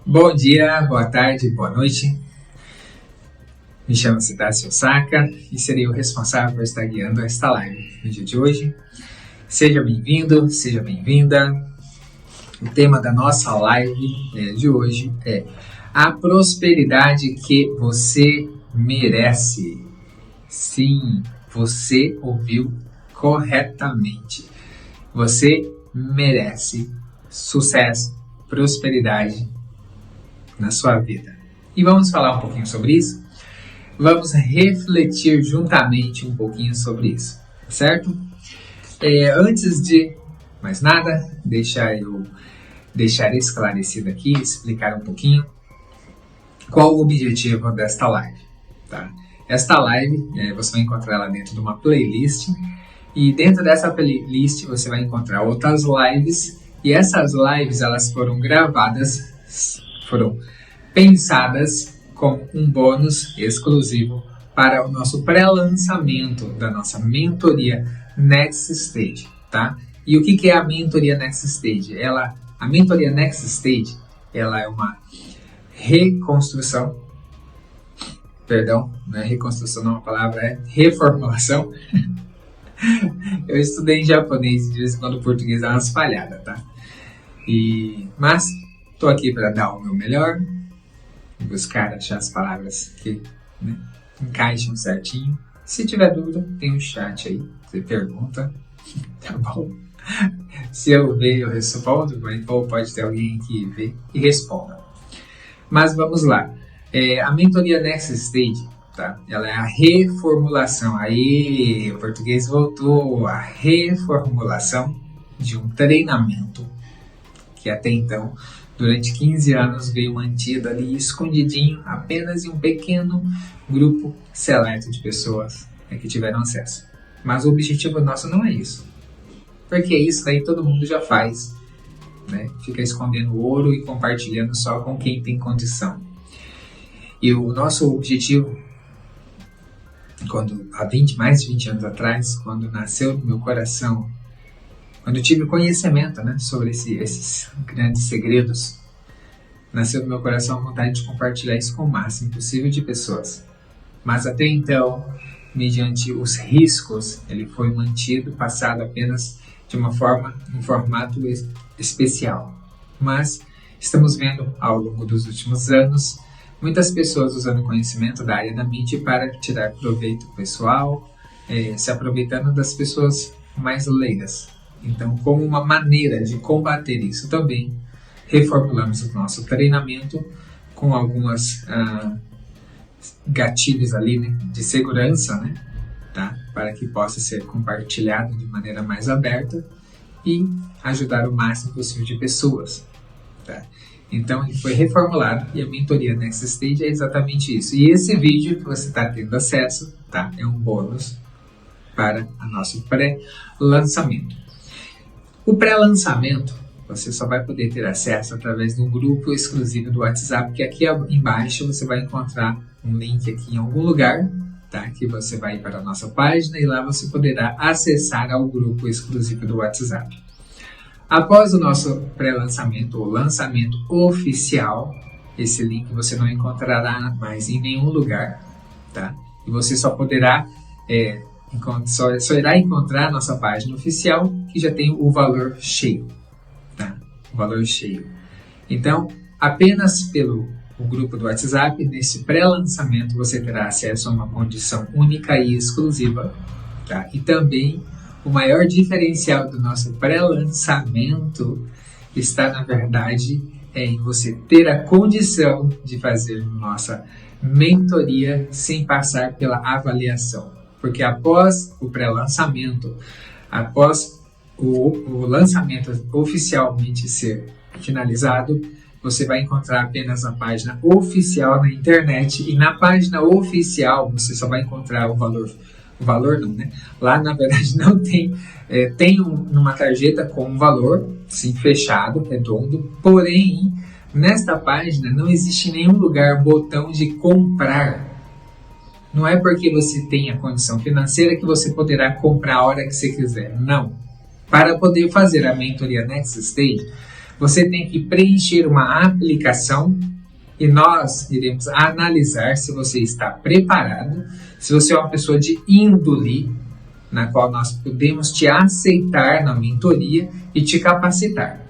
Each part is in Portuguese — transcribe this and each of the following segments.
Bom dia, boa tarde, boa noite. Me chamo Siddhartha Osaka e serei o responsável por estar guiando esta live no dia de hoje. Seja bem-vindo, seja bem-vinda. O tema da nossa live de hoje é a prosperidade que você merece. Sim, você ouviu corretamente. Você merece sucesso, prosperidade na sua vida. E vamos falar um pouquinho sobre isso? Vamos refletir juntamente um pouquinho sobre isso, certo? Antes de mais nada, deixar esclarecido aqui, explicar um pouquinho qual o objetivo desta live, tá? Esta live, você vai encontrar ela dentro de uma playlist, e dentro dessa playlist você vai encontrar outras lives, e essas lives elas foram gravadas, foram pensadas como um bônus exclusivo para o nosso pré-lançamento da nossa mentoria Next Stage, tá? E o que é a mentoria Next Stage? A mentoria Next Stage, ela é uma reconstrução, perdão, não é reconstrução, não, a palavra é reformulação. Eu estudei em japonês, de vez em quando o português dá umas falhadas, tá? Mas estou aqui para dar o meu melhor, buscar achar as palavras que encaixam certinho. Se tiver dúvida, tem um chat aí, você pergunta, tá bom? Se eu ver, eu respondo, ou pode ter alguém que vê e responda. Mas vamos lá. A mentoria Next Stage, tá? Ela é a reformulação. Aí, o português voltou. A reformulação de um treinamento que até então, durante 15 anos, veio mantido ali escondidinho, apenas em um pequeno grupo seleto de pessoas que tiveram acesso. Mas o objetivo nosso não é isso. Porque isso aí todo mundo já faz, né? Fica escondendo ouro e compartilhando só com quem tem condição. E o nosso objetivo, há mais de 20 anos atrás, quando nasceu no meu coração, quando eu tive conhecimento, sobre esses grandes segredos, nasceu no meu coração a vontade de compartilhar isso com o máximo possível de pessoas. Mas até então, mediante os riscos, ele foi mantido, passado apenas de um formato especial. Mas estamos vendo ao longo dos últimos anos muitas pessoas usando conhecimento da área da mente para tirar proveito pessoal, se aproveitando das pessoas mais leigas. Então, como uma maneira de combater isso também, reformulamos o nosso treinamento com algumas gatilhos ali, de segurança, tá? Para que possa ser compartilhado de maneira mais aberta e ajudar o máximo possível de pessoas, tá? Então, ele foi reformulado e a mentoria Next Stage é exatamente isso. E esse vídeo que você está tendo acesso, tá? É um bônus para o nosso pré-lançamento. O pré-lançamento, você só vai poder ter acesso através de um grupo exclusivo do WhatsApp, que aqui embaixo você vai encontrar um link aqui em algum lugar, tá? Que você vai ir para a nossa página e lá você poderá acessar ao grupo exclusivo do WhatsApp. Após o nosso pré-lançamento ou lançamento oficial, esse link você não encontrará mais em nenhum lugar, tá? E você só poderá só irá encontrar a nossa página oficial, que já tem o valor cheio, tá? O valor cheio. Então, apenas pelo grupo do WhatsApp, nesse pré-lançamento, você terá acesso a uma condição única e exclusiva, tá? E também o maior diferencial do nosso pré-lançamento está, na verdade, em você ter a condição de fazer nossa mentoria sem passar pela avaliação. Porque após o pré-lançamento, após o lançamento oficialmente ser finalizado, você vai encontrar apenas a página oficial na internet, e na página oficial você só vai encontrar o valor não, Lá, na verdade, não tem, numa tarjeta com um valor, sim, fechado, redondo, porém, nesta página não existe em nenhum lugar botão de comprar. Não é porque você tem a condição financeira que você poderá comprar a hora que você quiser, não. Para poder fazer a mentoria Next Stage, Você tem que preencher uma aplicação e nós iremos analisar se você está preparado, se você é uma pessoa de índole, na qual nós podemos te aceitar na mentoria e te capacitar.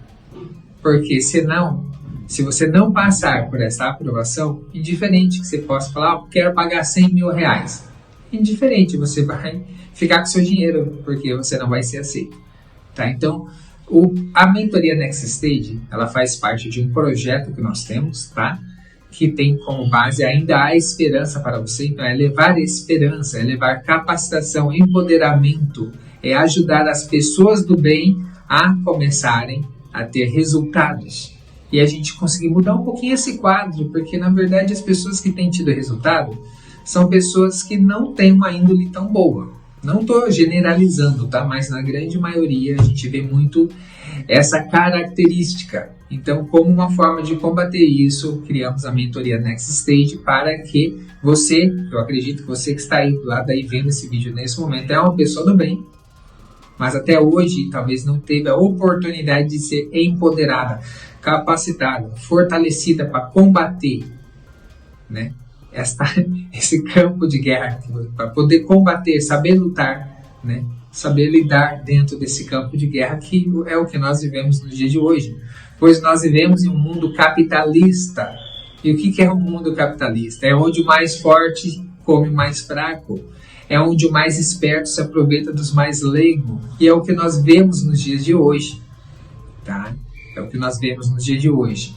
Porque senão, se você não passar por essa aprovação, indiferente que você possa falar, quero pagar 100 mil reais. Indiferente, você vai ficar com seu dinheiro, porque você não vai ser aceito. Tá? Então, a mentoria Next Stage, ela faz parte de um projeto que nós temos, tá? Que tem como base ainda a esperança para você. Então, é levar esperança, é levar capacitação, empoderamento, é ajudar as pessoas do bem a começarem a ter resultados. E a gente conseguir mudar um pouquinho esse quadro, porque, na verdade, as pessoas que têm tido resultado são pessoas que não têm uma índole tão boa. Não estou generalizando, tá? Mas na grande maioria a gente vê muito essa característica. Então, como uma forma de combater isso, criamos a mentoria Next Stage para que você, eu acredito que você que está aí do lado aí vendo esse vídeo nesse momento, é uma pessoa do bem, mas até hoje talvez não teve a oportunidade de ser empoderada, capacitada, fortalecida para combater, né? Esse campo de guerra, para poder combater, saber lutar, né? Saber lidar dentro desse campo de guerra, que é o que nós vivemos no dia de hoje. Pois nós vivemos em um mundo capitalista. E o que é um mundo capitalista? É onde o mais forte come o mais fraco. É onde o mais esperto se aproveita dos mais leigos. E é o que nós vemos nos dias de hoje. Tá? É o que nós vemos nos dias de hoje.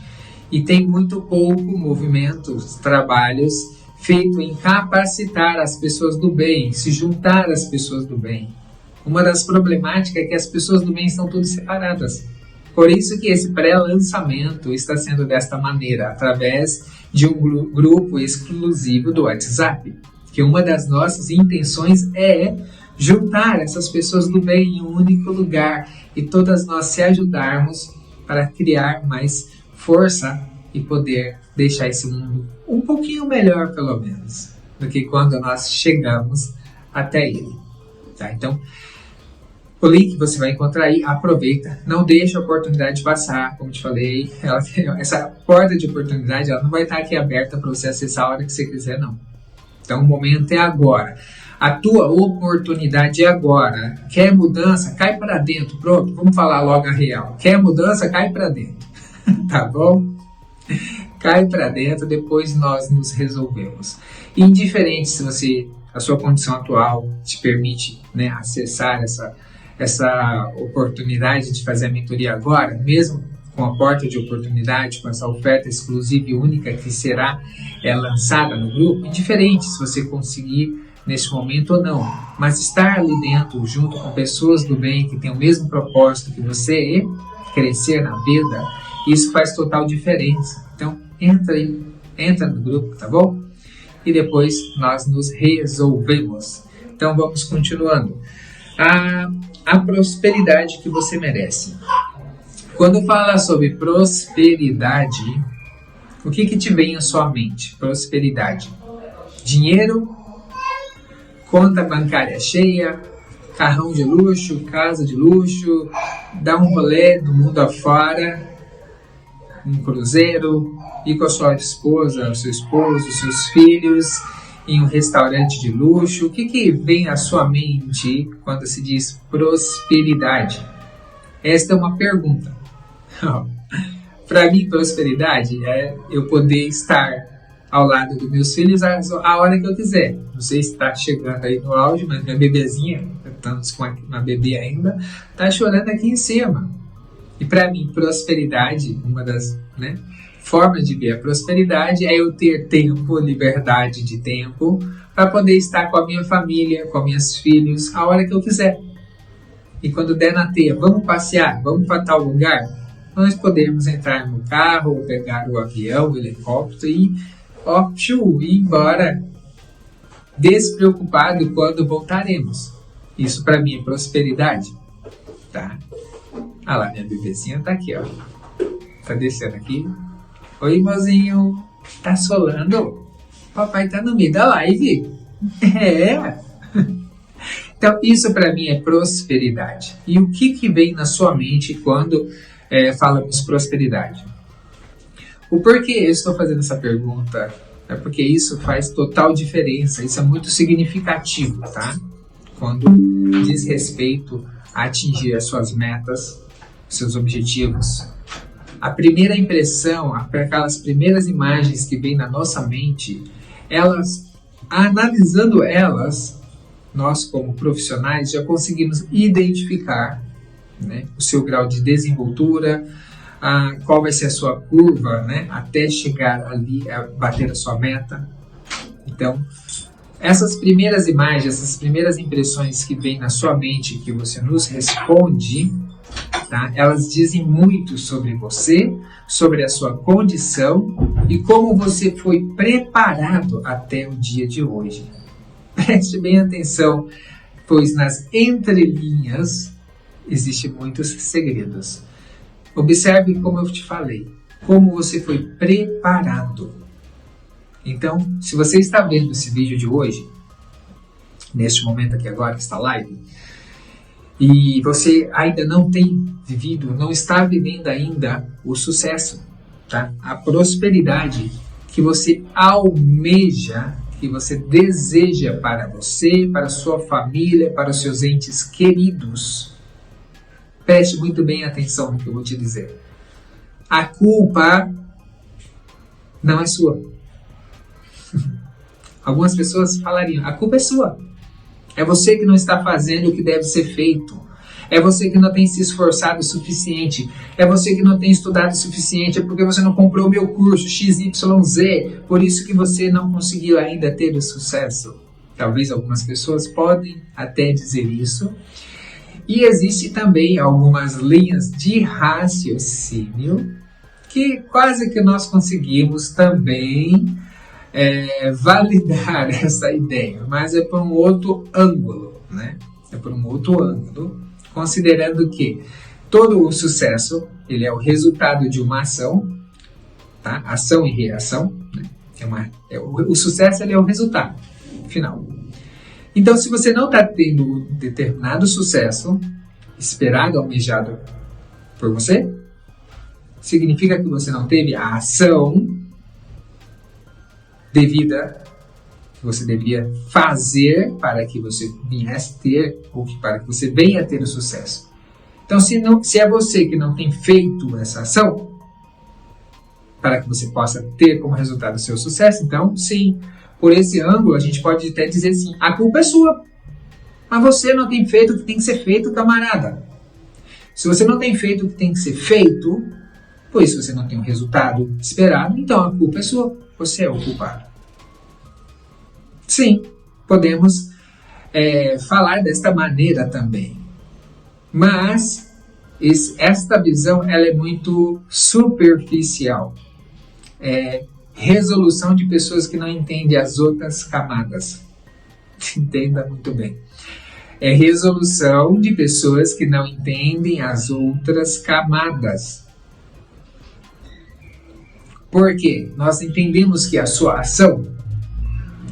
E tem muito pouco movimentos, trabalhos feito em capacitar as pessoas do bem, se juntar às pessoas do bem. Uma das problemáticas é que as pessoas do bem estão todas separadas. Por isso que esse pré-lançamento está sendo desta maneira, através de um grupo exclusivo do WhatsApp. Que uma das nossas intenções é juntar essas pessoas do bem em um único lugar e todas nós se ajudarmos para criar mais força e poder deixar esse mundo um pouquinho melhor, pelo menos, do que quando nós chegamos até ele. Tá? Então, o link você vai encontrar aí, aproveita, não deixe a oportunidade passar, como te falei, essa porta de oportunidade ela não vai estar aqui aberta para você acessar a hora que você quiser, não. Então, o momento é agora. A tua oportunidade é agora. Quer mudança? Cai para dentro. Pronto, vamos falar logo a real. Quer mudança? Cai para dentro. Tá bom? Cai para dentro, depois nós nos resolvemos. Indiferente se a sua condição atual te permite, né, acessar essa oportunidade de fazer a mentoria agora, mesmo com a porta de oportunidade, com essa oferta exclusiva e única que será lançada no grupo, indiferente se você conseguir neste momento ou não, mas estar ali dentro, junto com pessoas do bem que têm o mesmo propósito que você, crescer na vida, isso faz total diferença. Então, entra no grupo, tá bom? E depois nós nos resolvemos. Então, vamos continuando. A prosperidade que você merece. Quando fala sobre prosperidade, o que te vem à sua mente? Prosperidade. Dinheiro, conta bancária cheia, carrão de luxo, casa de luxo, dar um rolê no mundo afora, um cruzeiro, ir com a sua esposa, o seu esposo, os seus filhos, em um restaurante de luxo. O que vem à sua mente quando se diz prosperidade? Esta é uma pergunta. Para mim, prosperidade é eu poder estar ao lado dos meus filhos a hora que eu quiser. Não sei se está chegando aí no áudio, mas minha bebezinha, estamos com uma bebê ainda, está chorando aqui em cima. E para mim, prosperidade, uma das formas de ver a prosperidade é eu ter tempo, liberdade de tempo, para poder estar com a minha família, com meus filhos, a hora que eu quiser. E quando der na teia, vamos passear, vamos para tal lugar, nós podemos entrar no carro, ou pegar o avião, o helicóptero e ir embora, despreocupado quando voltaremos. Isso para mim é prosperidade. Tá? Ah lá, minha bebezinha tá aqui, ó. Tá descendo aqui. Oi, irmãozinho. Tá solando? Papai tá no meio da live. É. Então, isso para mim é prosperidade. E o que vem na sua mente quando falamos prosperidade. O porquê eu estou fazendo essa pergunta é porque isso faz total diferença, isso é muito significativo, tá? Quando diz respeito a atingir as suas metas, seus objetivos. A primeira impressão, aquelas primeiras imagens que vêm na nossa mente, analisando elas, nós como profissionais já conseguimos identificar, né, o seu grau de desenvoltura, qual vai ser a sua curva, né, até chegar ali a bater a sua meta. Então, essas primeiras imagens, essas primeiras impressões que vêm na sua mente, que você nos responde, tá, elas dizem muito sobre você, sobre a sua condição e como você foi preparado até o dia de hoje. Preste bem atenção, pois nas entrelinhas existem muitos segredos. Observe como eu te falei, como você foi preparado. Então, se você está vendo esse vídeo de hoje, neste momento aqui agora, que está live, e você ainda não tem vivido, não está vivendo ainda o sucesso, tá? A prosperidade que você almeja, que você deseja para você, para a sua família, para os seus entes queridos. Preste muito bem atenção no que eu vou te dizer. A culpa não é sua. Algumas pessoas falariam, a culpa é sua. É você que não está fazendo o que deve ser feito. É você que não tem se esforçado o suficiente. É você que não tem estudado o suficiente. É porque você não comprou o meu curso XYZ. Por isso que você não conseguiu ainda ter o sucesso. Talvez algumas pessoas podem até dizer isso. E existe também algumas linhas de raciocínio que quase que nós conseguimos também validar essa ideia, mas é por um outro ângulo, né? É por um outro ângulo, considerando que todo o sucesso ele é o resultado de uma ação, tá? Ação e reação, né? O sucesso ele é o resultado final. Então, se você não está tendo um determinado sucesso esperado, almejado por você, significa que você não teve a ação devida que você deveria fazer para que você viesse ter, ou para que você venha ter o sucesso. Então, se é você que não tem feito essa ação para que você possa ter como resultado o seu sucesso, então, sim, por esse ângulo, a gente pode até dizer assim, a culpa é sua. Mas você não tem feito o que tem que ser feito, camarada. Se você não tem feito o que tem que ser feito, pois você não tem o resultado esperado, então a culpa é sua. Você é o culpado. Sim, podemos falar desta maneira também. Mas esta visão ela é muito superficial. Resolução de pessoas que não entendem as outras camadas. Entenda muito bem. É resolução de pessoas que não entendem as outras camadas. Porque nós entendemos que a sua ação,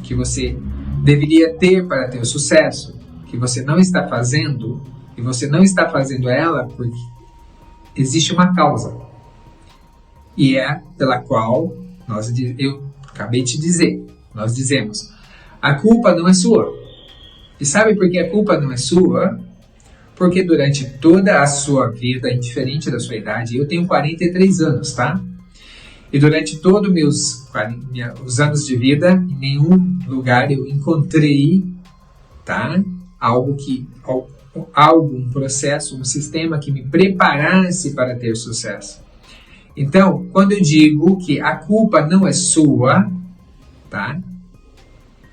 que você deveria ter para ter o sucesso, que você não está fazendo, e você não está fazendo ela porque existe uma causa. E é pela qual eu acabei de dizer, nós dizemos, a culpa não é sua. E sabe por que a culpa não é sua? Porque durante toda a sua vida, indiferente da sua idade, eu tenho 43 anos, tá? E durante todos os anos de vida, em nenhum lugar eu encontrei, tá? Um processo, um sistema que me preparasse para ter sucesso. Então, quando eu digo que a culpa não é sua, tá?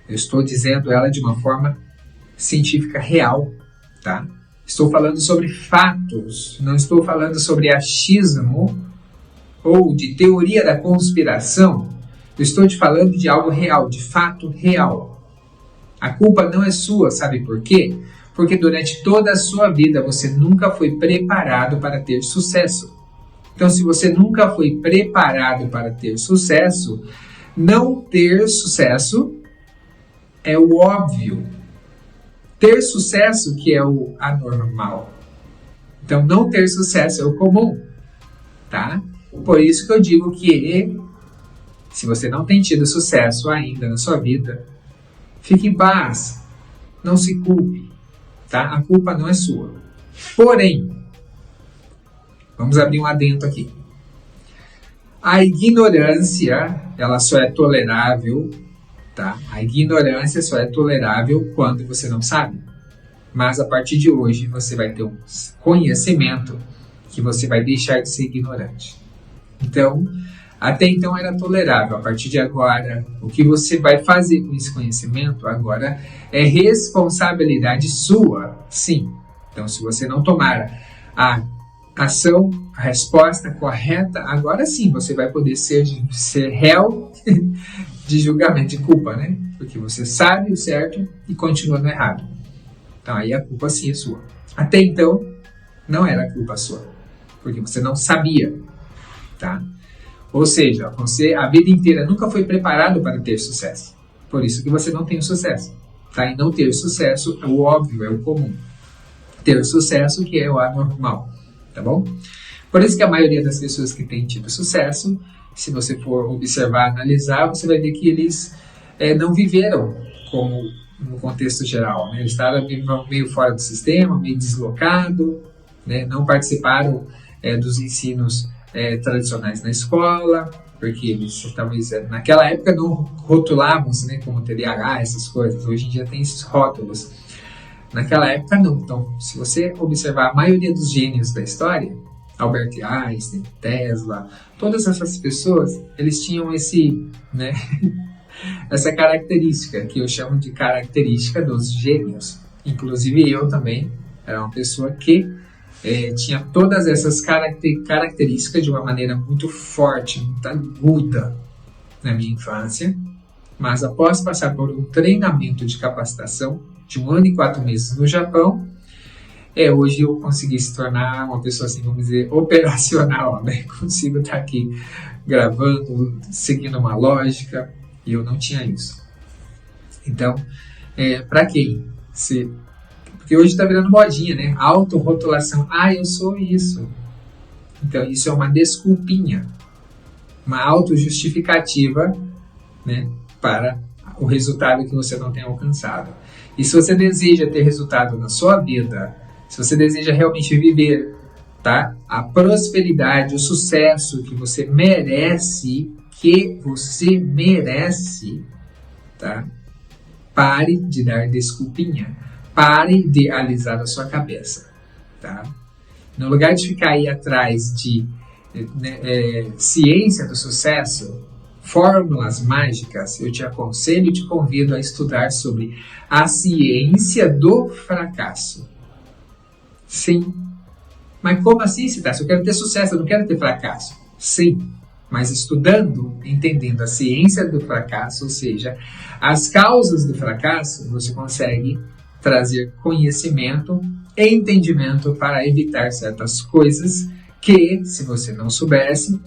Eu estou dizendo ela de uma forma científica real, tá? Estou falando sobre fatos, não estou falando sobre achismo ou de teoria da conspiração. Eu estou te falando de algo real, de fato real. A culpa não é sua, sabe por quê? Porque durante toda a sua vida você nunca foi preparado para ter sucesso. Então, se você nunca foi preparado para ter sucesso, não ter sucesso é o óbvio. Ter sucesso que é o anormal. Então, não ter sucesso é o comum. tá? Por isso que eu digo que se você não tem tido sucesso ainda na sua vida, fique em paz, não se culpe, tá? A culpa não é sua. Porém, vamos abrir um adendo aqui. A ignorância, ela só é tolerável, tá? A ignorância só é tolerável quando você não sabe. Mas a partir de hoje você vai ter um conhecimento que você vai deixar de ser ignorante. Então, até então era tolerável. A partir de agora, o que você vai fazer com esse conhecimento agora é responsabilidade sua, sim. Então, se você não tomar a ação, a resposta correta, agora sim você vai poder ser réu de julgamento de culpa, né? Porque você sabe o certo e continua no errado. Então aí a culpa sim é sua. Até então, não era culpa sua, porque você não sabia, tá? Ou seja, você a vida inteira nunca foi preparado para ter sucesso. Por isso que você não tem o sucesso, tá? E não ter sucesso é o óbvio, é o comum. Ter sucesso que é o anormal, tá bom? Por isso que a maioria das pessoas que têm tido sucesso, se você for observar, analisar, você vai ver que eles não viveram como no contexto geral, né? Eles estavam meio fora do sistema, meio deslocado, né? Não participaram dos ensinos tradicionais na escola, porque eles talvez naquela época não rotulavam-se, né, como TDAH, essas coisas. Hoje em dia tem esses rótulos. Naquela época não. Então, se você observar a maioria dos gênios da história, Albert Einstein, Tesla, todas essas pessoas, eles tinham essa característica, que eu chamo de característica dos gênios. Inclusive eu também era uma pessoa que tinha todas essas características de uma maneira muito forte, muito aguda na minha infância, mas após passar por um treinamento de capacitação de 1 ano e 4 meses no Japão, hoje eu consegui se tornar uma pessoa, assim, vamos dizer, operacional, né? Consigo estar aqui gravando, seguindo uma lógica, e eu não tinha isso. Então, para quem? Porque hoje está virando modinha, né? Autorrotulação. Eu sou isso. Então, isso é uma desculpinha, uma autojustificativa, né, para o resultado que você não tem alcançado. E se você deseja ter resultado na sua vida, se você deseja realmente viver, tá, a prosperidade, o sucesso que você merece, tá? Pare de dar desculpinha. Pare de alisar a sua cabeça, tá? No lugar de ficar aí atrás de ciência do sucesso, fórmulas mágicas, eu te aconselho e te convido a estudar sobre a ciência do fracasso. Sim. Mas como assim, Citácio? Eu quero ter sucesso, eu não quero ter fracasso. Sim. Mas estudando, entendendo a ciência do fracasso, ou seja, as causas do fracasso, você consegue trazer conhecimento e entendimento para evitar certas coisas que, se você não soubesse,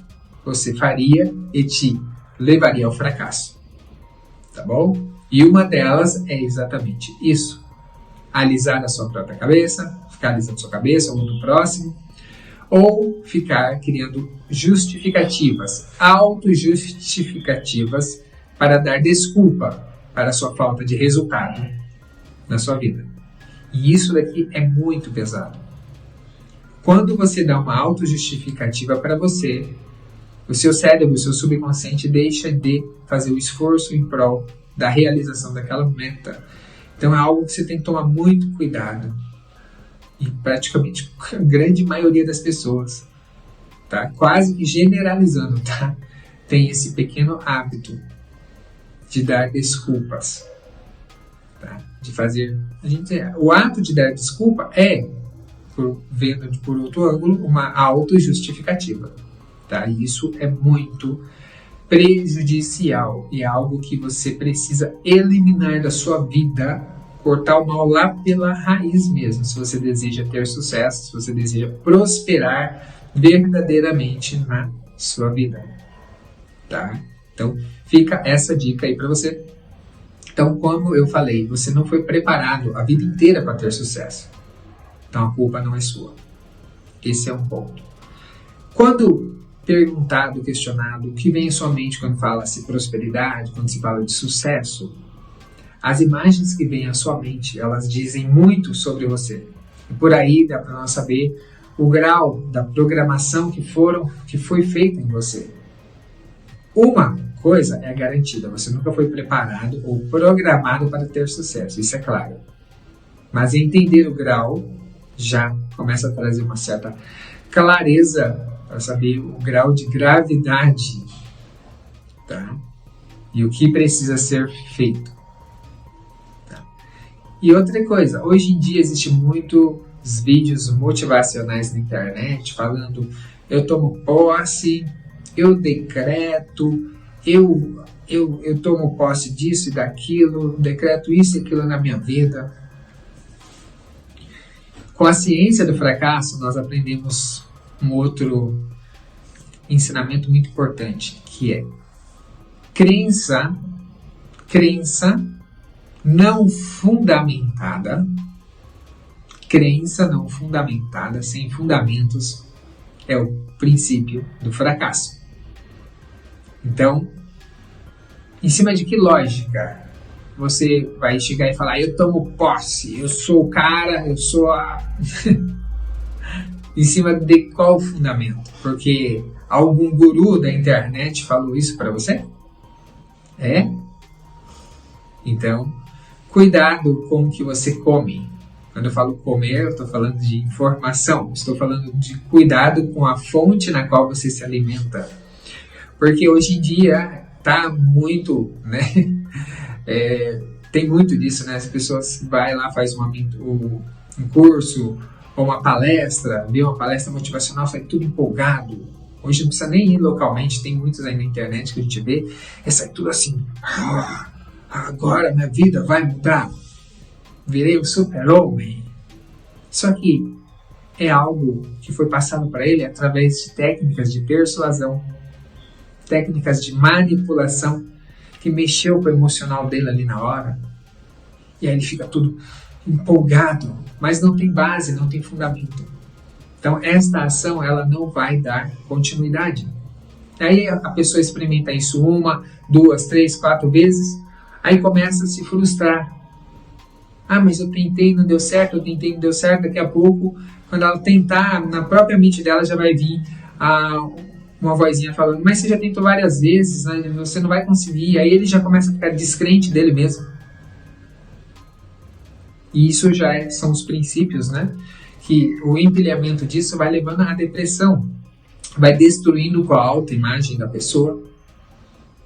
você faria e te levaria ao fracasso. Tá bom? E uma delas é exatamente isso. Alisar a sua própria cabeça, ficar alisando a sua cabeça ou do próximo, ou ficar criando justificativas, autojustificativas para dar desculpa para a sua falta de resultado na sua vida. E isso daqui é muito pesado. Quando você dá uma autojustificativa para você, o seu cérebro, o seu subconsciente deixa de fazer o esforço em prol da realização daquela meta. Então é algo que você tem que tomar muito cuidado. E praticamente a grande maioria das pessoas, tá? Quase que generalizando, tá? Tem esse pequeno hábito de dar desculpas, tá? De fazer... o ato de dar desculpa vendo por outro ângulo, uma autojustificativa, tá? E isso é muito prejudicial e é algo que você precisa eliminar da sua vida, cortar o mal lá pela raiz mesmo, se você deseja ter sucesso, se você deseja prosperar verdadeiramente na sua vida, tá? Então, fica essa dica aí para você. Então, como eu falei, você não foi preparado a vida inteira para ter sucesso. Então, a culpa não é sua. Esse é um ponto. Quando perguntado, questionado o que vem à sua mente quando fala-se prosperidade, quando se fala de sucesso? As imagens que vêm à sua mente, elas dizem muito sobre você. E por aí dá para nós saber o grau da programação que foi feita em você. Uma coisa é garantida, você nunca foi preparado ou programado para ter sucesso, isso é claro. Mas entender o grau já começa a trazer uma certa clareza para saber o grau de gravidade, tá? E o que precisa ser feito. Tá? E outra coisa, hoje em dia existe muitos vídeos motivacionais na internet falando: eu tomo posse, eu decreto, eu tomo posse disso e daquilo, decreto isso e aquilo na minha vida. Com a ciência do fracasso, nós aprendemos um outro ensinamento muito importante, que é crença não fundamentada, sem fundamentos, é o princípio do fracasso. Então, em cima de que lógica você vai chegar e falar: eu tomo posse, eu sou o cara, eu sou a... Em cima de qual fundamento? Porque algum guru da internet falou isso para você? É? Então, cuidado com o que você come. Quando eu falo comer, eu estou falando de informação. Estou falando de cuidado com a fonte na qual você se alimenta. Porque hoje em dia está muito, né? Tem muito disso, né? As pessoas vai lá, faz um curso ou uma palestra, vê uma palestra motivacional, sai tudo empolgado. Hoje não precisa nem ir localmente, tem muitos aí na internet que a gente vê, sai tudo assim: agora minha vida vai mudar, virei o super-homem. Só que é algo que foi passado para ele através de técnicas de persuasão, técnicas de manipulação, que mexeu com o emocional dele ali na hora. E aí ele fica tudo empolgado, mas não tem base, não tem fundamento. Então esta ação, ela não vai dar continuidade. Aí a pessoa experimenta isso 1, 2, 3, 4 vezes, aí começa a se frustrar. Mas eu tentei, não deu certo, daqui a pouco, quando ela tentar, na própria mente dela já vai vir uma vozinha falando: mas você já tentou várias vezes, né? Você não vai conseguir. Aí ele já começa a ficar descrente dele mesmo. E isso já são os princípios, né? Que o empilhamento disso vai levando à depressão, vai destruindo com a autoimagem da pessoa.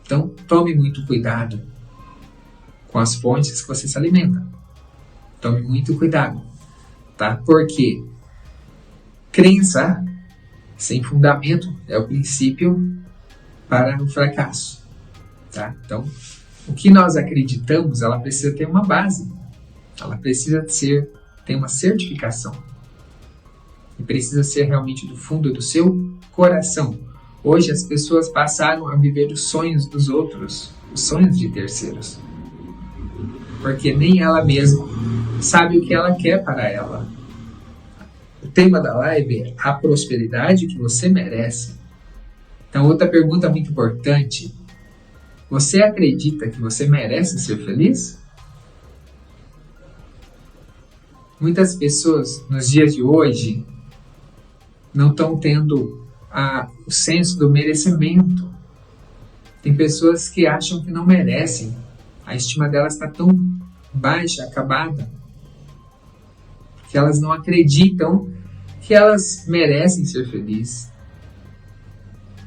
Então, tome muito cuidado com as fontes que você se alimenta. Tome muito cuidado, tá? Porque crença sem fundamento é o princípio para o fracasso, tá? Então, o que nós acreditamos, ela precisa ter uma base, ela precisa ter uma certificação e precisa ser realmente do fundo do seu coração. Hoje as pessoas passaram a viver os sonhos dos outros, os sonhos de terceiros, porque nem ela mesma sabe o que ela quer para ela. O tema da live é a prosperidade que você merece. Então, outra pergunta muito importante: você acredita que você merece ser feliz? Muitas pessoas nos dias de hoje não estão tendo o senso do merecimento. Tem pessoas que acham que não merecem. A estima delas está tão baixa, acabada, que elas não acreditam que elas merecem ser felizes.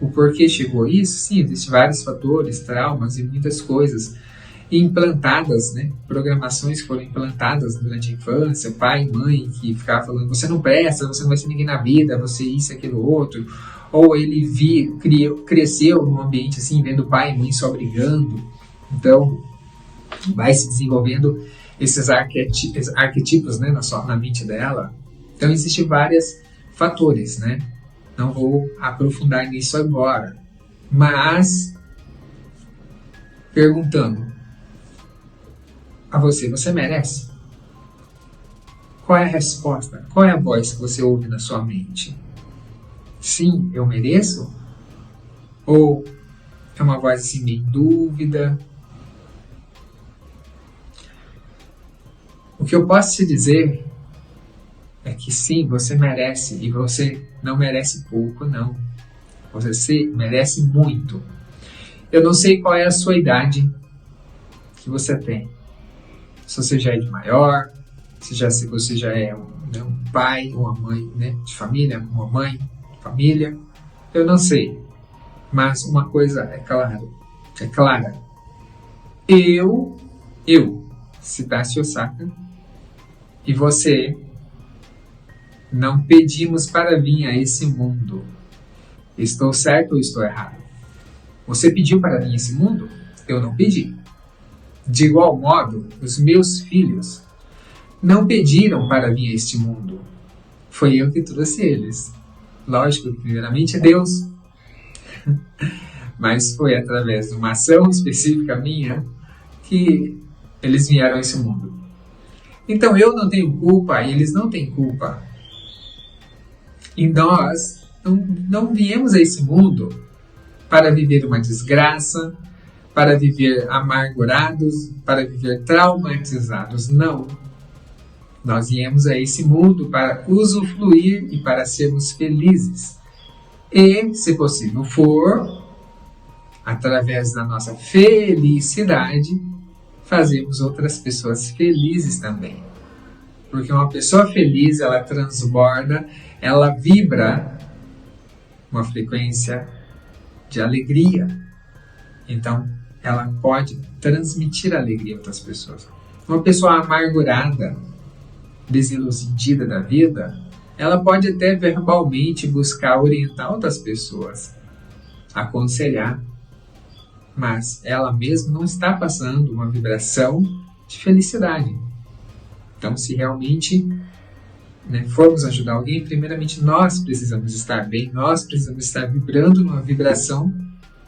O porquê chegou isso? Sim, existem vários fatores, traumas e muitas coisas implantadas, né? Programações que foram implantadas durante a infância, pai e mãe que ficavam falando: você não presta, você não vai ser ninguém na vida, você isso, aquilo, outro. Ou ele cresceu num ambiente assim, vendo pai e mãe só brigando. Então, vai se desenvolvendo esses arquetipos, né, na mente dela. Então, existem vários fatores, né? Não vou aprofundar nisso agora. Mas, perguntando a você merece? Qual é a resposta? Qual é a voz que você ouve na sua mente? Sim, eu mereço? Ou é uma voz assim meio dúvida? O que eu posso te dizer é que sim, você merece, e você não merece pouco, não. Você merece muito. Eu não sei qual é a sua idade que você tem. Se você já é de maior, se você já é um pai, uma mãe, né, de família, uma mãe de família, eu não sei. Mas uma coisa é clara. Eu, Siddhartha Osaka, e você não pedimos para vir a esse mundo. Estou certo ou estou errado? Você pediu para vir a esse mundo? Eu não pedi. De igual modo, os meus filhos não pediram para vir a este mundo. Foi eu que trouxe eles. Lógico, primeiramente Deus. Mas foi através de uma ação específica minha que eles vieram a esse mundo. Então eu não tenho culpa e eles não têm culpa. E nós não viemos a esse mundo para viver uma desgraça, para viver amargurados, para viver traumatizados. Não. Nós viemos a esse mundo para usufruir e para sermos felizes. E, se possível for, através da nossa felicidade, fazemos outras pessoas felizes também. Porque uma pessoa feliz, ela transborda, ela vibra uma frequência de alegria. Então, ela pode transmitir alegria a outras pessoas. Uma pessoa amargurada, desiludida da vida, ela pode até verbalmente buscar orientar outras pessoas, aconselhar, mas ela mesma não está passando uma vibração de felicidade. Então, se realmente formos ajudar alguém, primeiramente nós precisamos estar bem, nós precisamos estar vibrando numa vibração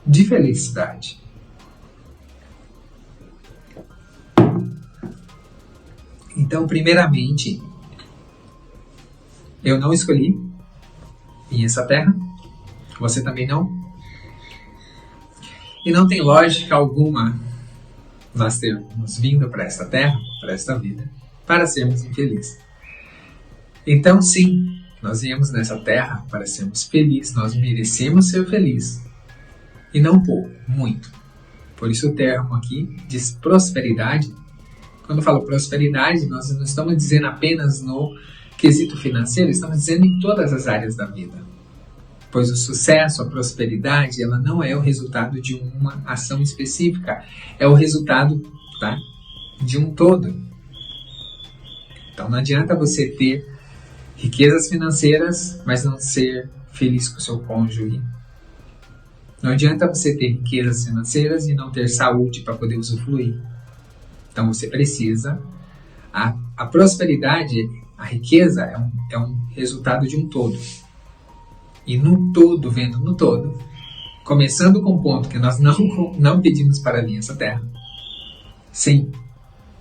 de felicidade. Então, primeiramente, eu não escolhi vir essa terra, você também não. E não tem lógica alguma nós termos vindo para esta terra, para esta vida, para sermos infelizes. Então, sim, nós viemos nessa terra para sermos felizes, nós merecemos ser felizes. E não pouco, muito. Por isso o termo aqui diz prosperidade. Quando eu falo prosperidade, nós não estamos dizendo apenas no quesito financeiro, estamos dizendo em todas as áreas da vida. Pois o sucesso, a prosperidade, ela não é o resultado de uma ação específica, é o resultado, de um todo. Então não adianta você ter riquezas financeiras, mas não ser feliz com o seu cônjuge. Não adianta você ter riquezas financeiras e não ter saúde para poder usufruir. Então você precisa. A prosperidade, a riqueza é um resultado de um todo. E no todo, vendo no todo, começando com o ponto que nós não pedimos para vir a essa terra. Sim,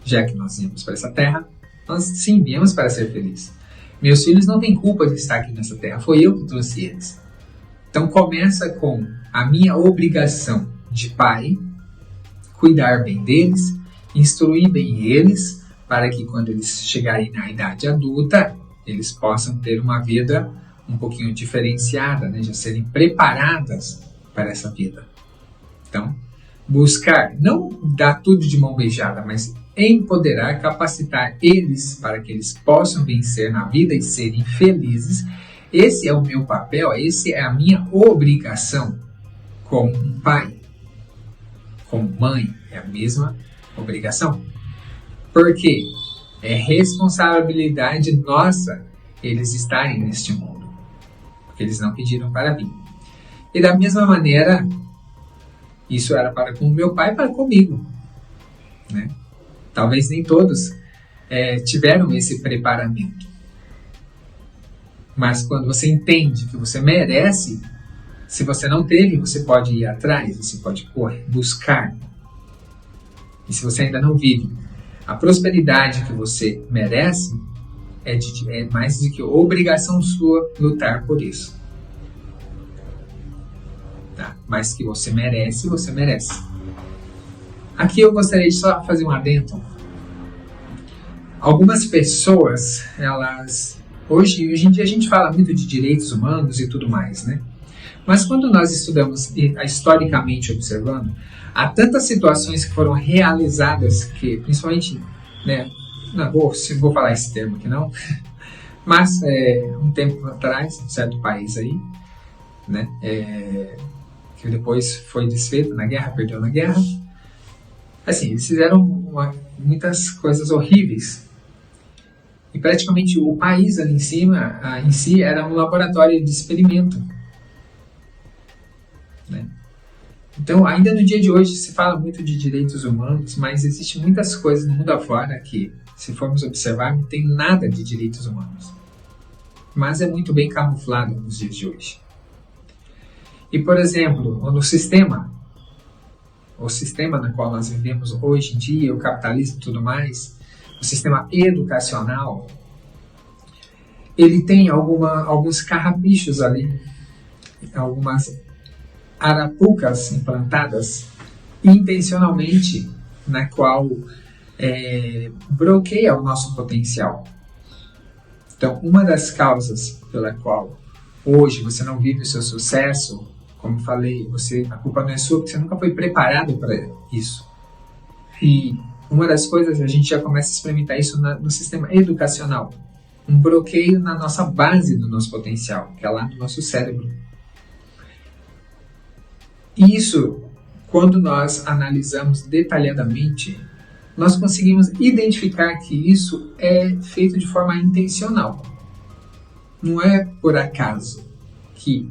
já que nós viemos para essa terra, nós sim viemos para ser felizes. Meus filhos não têm culpa de estar aqui nessa terra, foi eu que trouxe eles. Então começa com a minha obrigação de pai, cuidar bem deles, instruir bem eles, para que quando eles chegarem na idade adulta, eles possam ter uma vida um pouquinho diferenciada, já serem preparadas para essa vida. Então, buscar, não dar tudo de mão beijada, mas empoderar, capacitar eles para que eles possam vencer na vida e serem felizes. Esse é o meu papel, essa é a minha obrigação como um pai, como mãe, é a mesma obrigação. Porque é responsabilidade nossa eles estarem neste mundo, porque eles não pediram para vir. E da mesma maneira, isso era para com meu pai e para comigo, Talvez nem todos tiveram esse preparamento. Mas quando você entende que você merece, se você não teve, você pode ir atrás, você pode correr, buscar. E se você ainda não vive a prosperidade que você merece, é mais do que obrigação sua lutar por isso. Tá? mas que você merece, você merece. Aqui eu gostaria de só fazer um adendo. Algumas pessoas, elas... Hoje em dia a gente fala muito de direitos humanos e tudo mais, né? Mas quando nós estudamos, historicamente observando, há tantas situações que foram realizadas que, principalmente, né, não vou falar esse termo aqui não, mas um tempo atrás, um certo país aí, né, que depois foi desfeito na guerra, perdeu na guerra, assim, eles fizeram muitas coisas horríveis. E praticamente o país ali em si era um laboratório de experimento. Né? Então, ainda no dia de hoje se fala muito de direitos humanos, mas existem muitas coisas no mundo afora que, se formos observar, não tem nada de direitos humanos. Mas é muito bem camuflado nos dias de hoje. E, por exemplo, o sistema na qual nós vivemos hoje em dia, o capitalismo e tudo mais, o sistema educacional, ele tem alguns carrapichos ali, algumas arapucas implantadas intencionalmente, na qual bloqueia o nosso potencial. Então, uma das causas pela qual hoje você não vive o seu sucesso, como falei, a culpa não é sua, porque você nunca foi preparado para isso. E uma das coisas, a gente já começa a experimentar isso no sistema educacional. Um bloqueio na nossa base do nosso potencial, que é lá no nosso cérebro. E isso, quando nós analisamos detalhadamente, nós conseguimos identificar que isso é feito de forma intencional. Não é por acaso que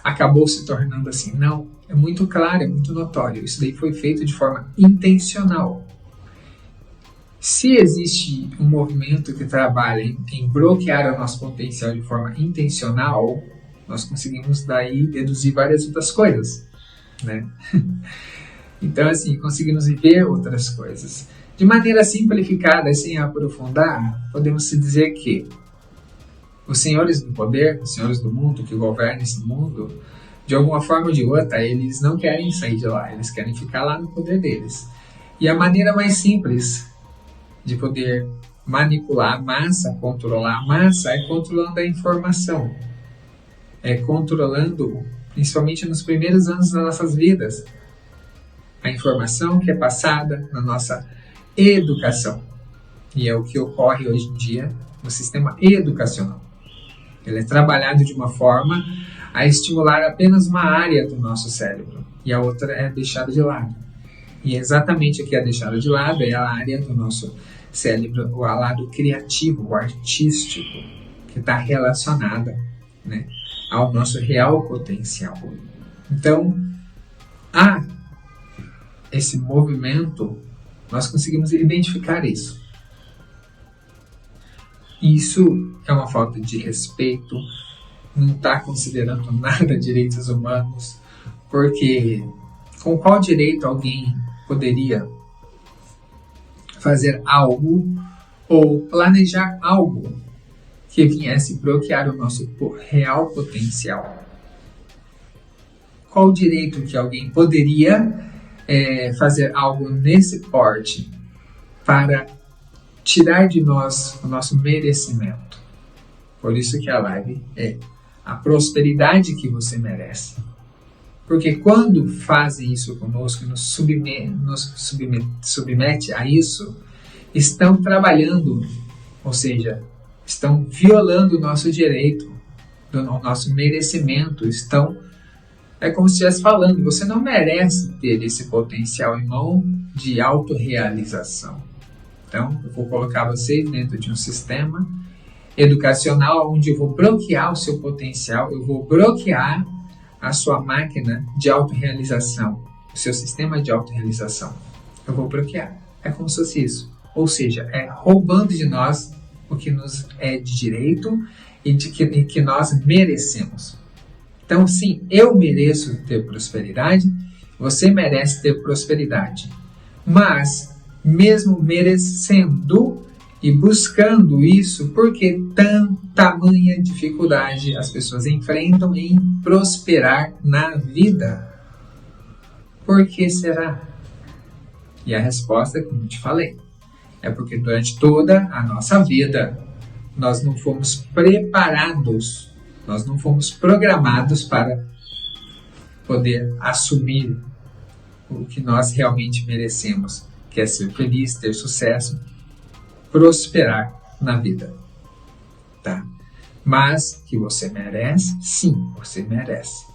acabou se tornando assim. Não, é muito claro, é muito notório. Isso daí foi feito de forma intencional. Se existe um movimento que trabalha em bloquear o nosso potencial de forma intencional, nós conseguimos daí deduzir várias outras coisas, né? Então, assim, conseguimos ver outras coisas. De maneira simplificada, sem aprofundar, podemos dizer que os senhores do poder, os senhores do mundo que governam esse mundo, de alguma forma ou de outra, eles não querem sair de lá, eles querem ficar lá no poder deles. E a maneira mais simples de poder manipular a massa, controlar a massa, é controlando a informação. É controlando, principalmente nos primeiros anos das nossas vidas, a informação que é passada na nossa educação. E é o que ocorre hoje em dia no sistema educacional. Ele é trabalhado de uma forma a estimular apenas uma área do nosso cérebro, e a outra é deixada de lado. E exatamente a que é deixada de lado é a área do nosso cérebro, o lado criativo, o artístico, que está relacionada, né, ao nosso real potencial. Então, há esse movimento, nós conseguimos identificar isso. Isso é uma falta de respeito, não está considerando nada direitos humanos, porque com qual direito alguém poderia fazer algo ou planejar algo que viesse bloquear o nosso real potencial? Qual direito que alguém poderia fazer algo nesse porte para tirar de nós o nosso merecimento? Por isso que a live é a prosperidade que você merece. Porque quando fazem isso conosco, nos submete a isso, estão trabalhando, ou seja, estão violando o nosso direito, o nosso merecimento, é como se estivesse falando, você não merece ter esse potencial em mão de autorrealização. Então, eu vou colocar vocês dentro de um sistema educacional onde eu vou bloquear o seu potencial, eu vou bloquear a sua máquina de autorrealização, o seu sistema de autorrealização. Eu vou bloquear. É como se fosse isso. Ou seja, é roubando de nós o que nos é de direito e que nós merecemos. Então, sim, eu mereço ter prosperidade, você merece ter prosperidade. Mas, mesmo merecendo e buscando isso, por que tamanha dificuldade as pessoas enfrentam em prosperar na vida? Por que será? E a resposta, como eu te falei, é porque durante toda a nossa vida nós não fomos preparados, nós não fomos programados para poder assumir o que nós realmente merecemos, que é ser feliz, ter sucesso, prosperar na vida, tá? Mas que você merece, sim, você merece.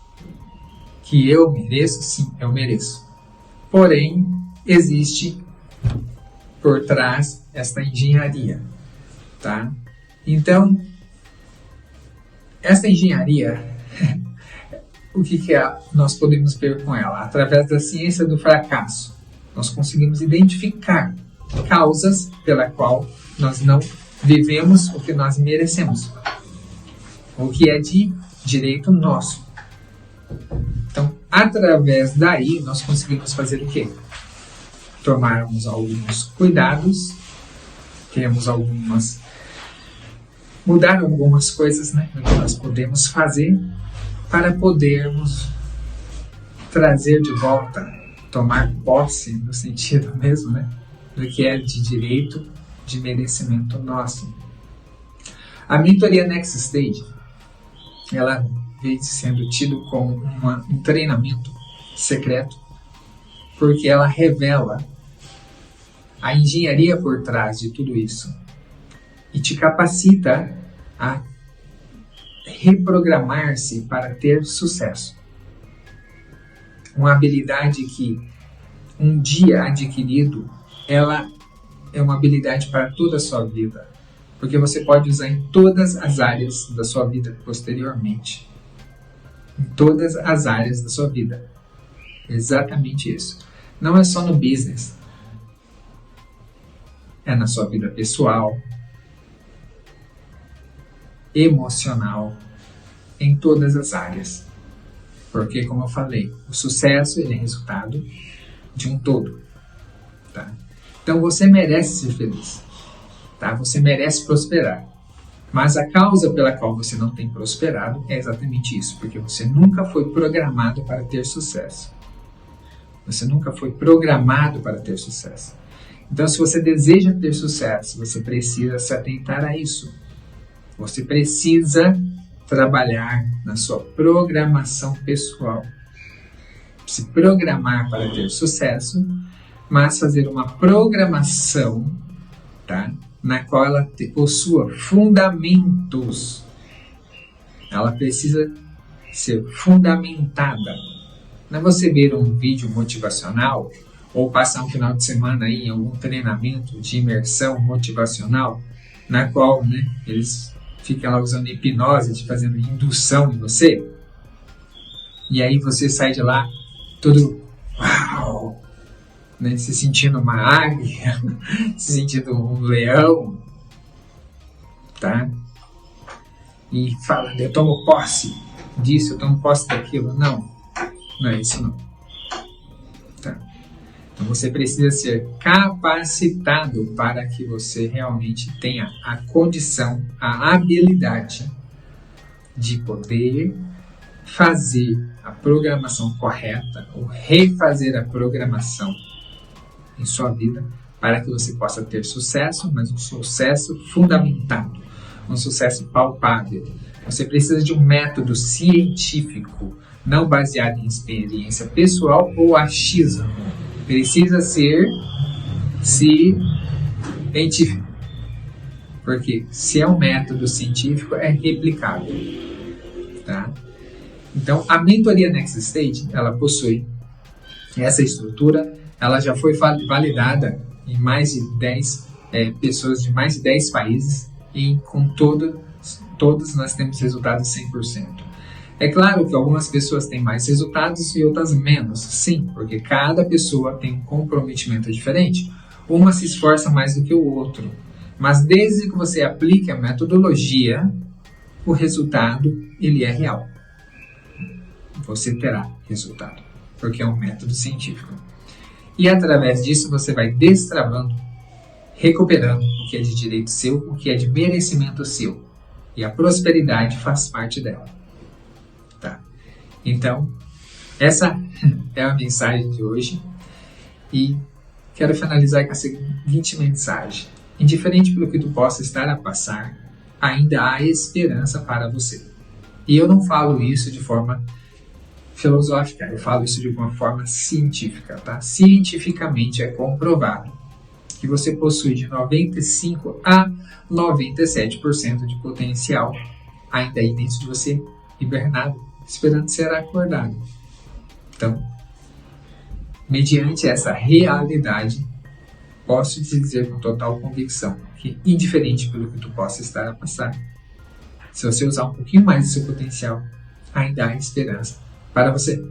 Que eu mereço, sim, eu mereço. Porém, existe por trás esta engenharia, tá? Então, essa engenharia, o que nós podemos ver com ela? Através da ciência do fracasso, nós conseguimos identificar causas pela qual nós não vivemos o que nós merecemos, o que é de direito nosso. Então, através daí, nós conseguimos fazer o quê? Tomarmos alguns cuidados, mudar algumas coisas, né, que nós podemos fazer para podermos trazer de volta, tomar posse, no sentido mesmo, né, do que é de direito, de merecimento nosso. A mentoria Next Stage, ela vem sendo tido como um treinamento secreto, porque ela revela a engenharia por trás de tudo isso e te capacita a reprogramar-se para ter sucesso. Uma habilidade que, um dia adquirido, ela é uma habilidade para toda a sua vida, porque você pode usar em todas as áreas da sua vida posteriormente. Em todas as áreas da sua vida. Exatamente isso. Não é só no business. É na sua vida pessoal, emocional, em todas as áreas. Porque, como eu falei, o sucesso ele é resultado de um todo. Tá? Então você merece ser feliz. Tá? Você merece prosperar. Mas a causa pela qual você não tem prosperado é exatamente isso, porque você nunca foi programado para ter sucesso. Você nunca foi programado para ter sucesso. Então, se você deseja ter sucesso, você precisa se atentar a isso. Você precisa trabalhar na sua programação pessoal. Se programar para ter sucesso, mas fazer uma programação, tá? Na qual ela possua fundamentos. Ela precisa ser fundamentada. Não é você ver um vídeo motivacional ou passar um final de semana aí em algum treinamento de imersão motivacional, na qual, né, eles ficam lá usando hipnose, fazendo indução em você, e aí você sai de lá todo uau, né, se sentindo uma águia, se sentindo um leão, tá? E falando, eu tomo posse disso, eu tomo posse daquilo. Não é isso não. Tá? Então você precisa ser capacitado para que você realmente tenha a condição, a habilidade de poder fazer a programação correta ou refazer a programação em sua vida para que você possa ter sucesso, mas um sucesso fundamentado, um sucesso palpável. Você precisa de um método científico, não baseado em experiência pessoal ou achismo. Precisa ser científico. Porque se é um método científico, é replicável. Tá? Então, a mentoria Next Stage, ela possui essa estrutura, ela já foi validada em mais de 10 pessoas de mais de 10 países e com todos nós temos resultados 100%. É claro que algumas pessoas têm mais resultados e outras menos, sim, porque cada pessoa tem um comprometimento diferente. Uma se esforça mais do que o outro, mas desde que você aplique a metodologia, o resultado ele é real. Você terá resultado, porque é um método científico. E através disso você vai destravando, recuperando o que é de direito seu, o que é de merecimento seu. E a prosperidade faz parte dela. Tá? Então, Essa é a mensagem de hoje e quero finalizar com a seguinte mensagem. Indiferente pelo que tu possa estar a passar, ainda há esperança para você. E eu não falo isso de forma filosófica, eu falo isso de uma forma científica, tá? Cientificamente é comprovado que você possui de 95 a 97% de potencial ainda aí dentro de você, hibernado, esperando ser acordado. Então, mediante essa realidade, posso te dizer com total convicção que, indiferente pelo que tu possa estar a passar, se você usar um pouquinho mais do seu potencial, ainda há esperança para você,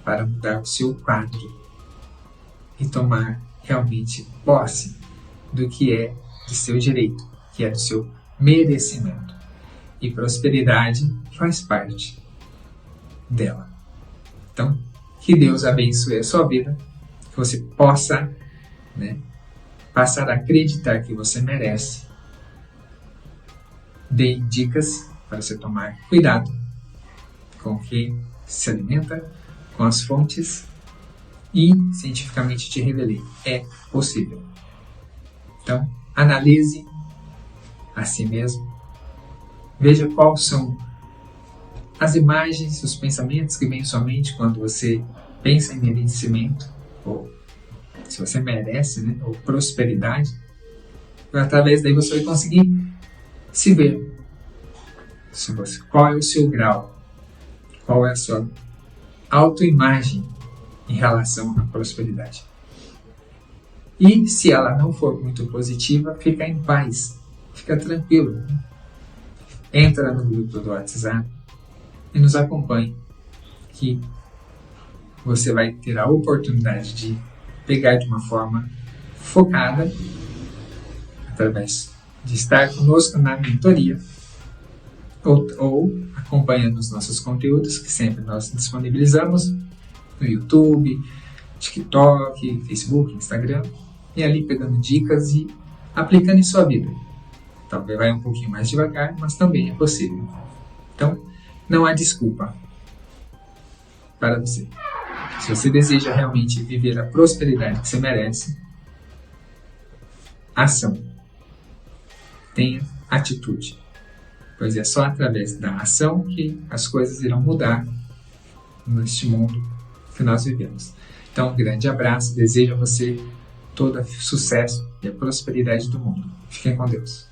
para mudar o seu quadro e tomar realmente posse do que é de seu direito, que é do seu merecimento. E prosperidade faz parte dela. Então, que Deus abençoe a sua vida, que você possa, passar a acreditar que você merece. Dê dicas para você tomar cuidado com o que se alimenta, com as fontes, e cientificamente te revelei, é possível. Então, analise a si mesmo, veja quais são as imagens, os pensamentos que vêm à sua mente quando você pensa em merecimento, ou se você merece, ou prosperidade. Através daí você vai conseguir se ver. Qual é o seu grau? Qual é a sua autoimagem em relação à prosperidade? E se ela não for muito positiva, fica em paz, fica tranquilo. Entra no grupo do WhatsApp e nos acompanhe, que você vai ter a oportunidade de pegar de uma forma focada, através de estar conosco na mentoria, ou acompanhando os nossos conteúdos, que sempre nós disponibilizamos no YouTube, TikTok, Facebook, Instagram, e ali pegando dicas e aplicando em sua vida. Talvez vai um pouquinho mais devagar, mas também é possível. Então, não há desculpa para você. Se você deseja realmente viver a prosperidade que você merece, ação. Tenha atitude. Pois é só através da ação que as coisas irão mudar neste mundo que nós vivemos. Então, um grande abraço. Desejo a você todo sucesso e a prosperidade do mundo. Fiquem com Deus.